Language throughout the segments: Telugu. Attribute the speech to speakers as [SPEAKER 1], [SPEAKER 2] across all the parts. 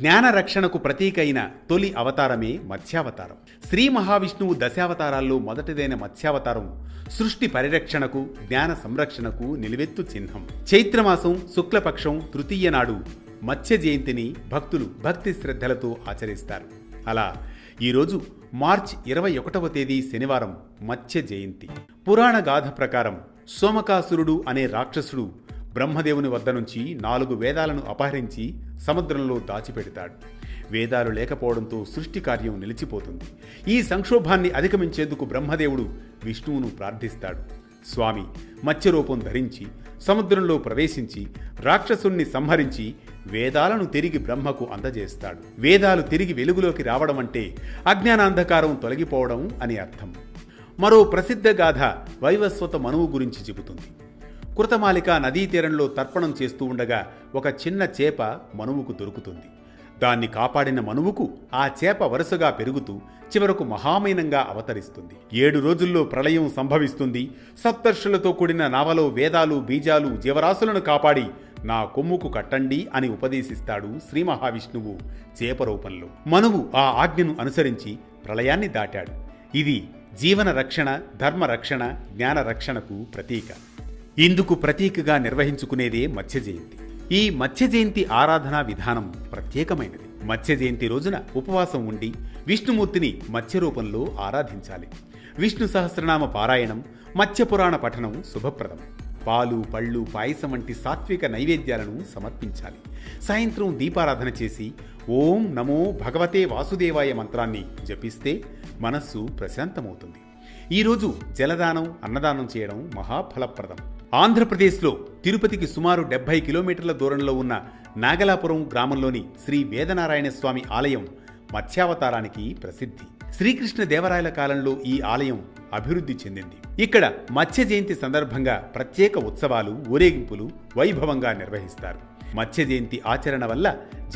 [SPEAKER 1] జ్ఞాన రక్షణకు ప్రతీక అయిన తొలి అవతారమే మత్స్యావతారం. శ్రీ మహావిష్ణువు దశావతారాల్లో మొదటిదైన మత్స్యావతారం సృష్టి పరిరక్షణకు, జ్ఞాన సంరక్షణకు నిలువెత్తు చిహ్నం. చైత్రమాసం శుక్లపక్షం తృతీయ నాడు మత్స్య జయంతిని భక్తులు భక్తి శ్రద్ధలతో ఆచరిస్తారు. అలా ఈరోజు మార్చి 21వ తేదీ శనివారం మత్స్య జయంతి. పురాణ గాథ ప్రకారం సోమకాసురుడు అనే రాక్షసుడు బ్రహ్మదేవుని వద్ద నుంచి 4 వేదాలను అపహరించి సముద్రంలో దాచిపెడతాడు. వేదాలు లేకపోవడంతో సృష్టి కార్యం నిలిచిపోతుంది. ఈ సంక్షోభాన్ని అధిగమించేందుకు బ్రహ్మదేవుడు విష్ణువును ప్రార్థిస్తాడు. స్వామి మత్స్యరూపం ధరించి సముద్రంలో ప్రవేశించి రాక్షసుణ్ణి సంహరించి వేదాలను తిరిగి బ్రహ్మకు అందజేస్తాడు. వేదాలు తిరిగి వెలుగులోకి రావడం అంటే అజ్ఞానాంధకారం తొలగిపోవడం అని అర్థం. మరో ప్రసిద్ధ గాథ వైవస్వత మనువు గురించి చెబుతుంది. కృతమాలిక నదీ తీరంలో తర్పణం చేస్తూ ఉండగా ఒక చిన్న చేప మనువుకు దొరుకుతుంది. దాన్ని కాపాడిన మనువుకు ఆ చేప వరుసగా పెరుగుతూ చివరకు మహామీనంగా అవతరిస్తుంది. 7 రోజుల్లో ప్రళయం సంభవిస్తుంది. సప్తర్షులతో కూడిన నావలో వేదాలు, బీజాలు, జీవరాశులను కాపాడి నా కొమ్ముకు కట్టండి అని ఉపదేశిస్తాడు శ్రీ మహావిష్ణువు చేప రూపంలో. మనువు ఆ ఆజ్ఞను అనుసరించి ప్రళయాన్ని దాటాడు. ఇది జీవన రక్షణ, ధర్మ రక్షణ, జ్ఞాన రక్షణకు ప్రతీక. ఇందుకు ప్రతీకగా నిర్వహించుకునేదే మత్స్య జయంతి. ఈ మత్స్య జయంతి ఆరాధనా విధానం ప్రత్యేకమైనది. మత్స్య జయంతి రోజున ఉపవాసం ఉండి విష్ణుమూర్తిని మత్స్య రూపంలో ఆరాధించాలి. విష్ణు సహస్రనామ పారాయణం, మత్స్యపురాణ పఠనం శుభప్రదం. పాలు, పళ్ళు, పాయసం వంటి సాత్విక నైవేద్యాలను సమర్పించాలి. సాయంత్రం దీపారాధన చేసి ఓం నమో భగవతే వాసుదేవాయ మంత్రాన్ని జపిస్తే మనస్సు ప్రశాంతమవుతుంది. ఈరోజు జలదానం, అన్నదానం చేయడం మహాఫలప్రదం. ఆంధ్రప్రదేశ్లో తిరుపతికి సుమారు 70 కిలోమీటర్ల దూరంలో ఉన్న నాగలాపురం గ్రామంలోని శ్రీ వేదనారాయణ స్వామి ఆలయం మత్స్యావతారానికి ప్రసిద్ధి. శ్రీకృష్ణ దేవరాయల కాలంలో ఈ ఆలయం అభివృద్ధి చెందింది. ఇక్కడ మత్స్య జయంతి సందర్భంగా ప్రత్యేక ఉత్సవాలు, ఊరేగింపులు వైభవంగా నిర్వహిస్తారు. మత్స్య జయంతి ఆచరణ వల్ల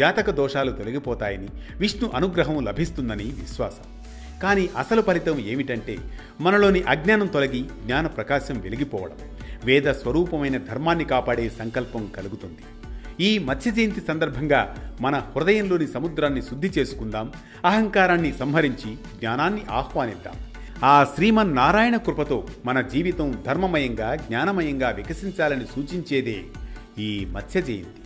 [SPEAKER 1] జాతక దోషాలు తొలగిపోతాయని, విష్ణు అనుగ్రహం లభిస్తుందని విశ్వాసం. కానీ అసలు ఫలితం ఏమిటంటే మనలోని అజ్ఞానం తొలగి జ్ఞాన ప్రకాశం వెలిగిపోవడం, వేద స్వరూపమైన ధర్మాన్ని కాపాడే సంకల్పం కలుగుతుంది. ఈ మత్స్య జయంతి సందర్భంగా మన హృదయంలోని సముద్రాన్ని శుద్ధి చేసుకుందాం, అహంకారాన్ని సంహరించి జ్ఞానాన్ని ఆహ్వానిద్దాం. ఆ శ్రీమన్నారాయణ కృపతో మన జీవితం ధర్మమయంగా, జ్ఞానమయంగా వికసించాలని సూచించేదే ఈ మత్స్య జయంతి.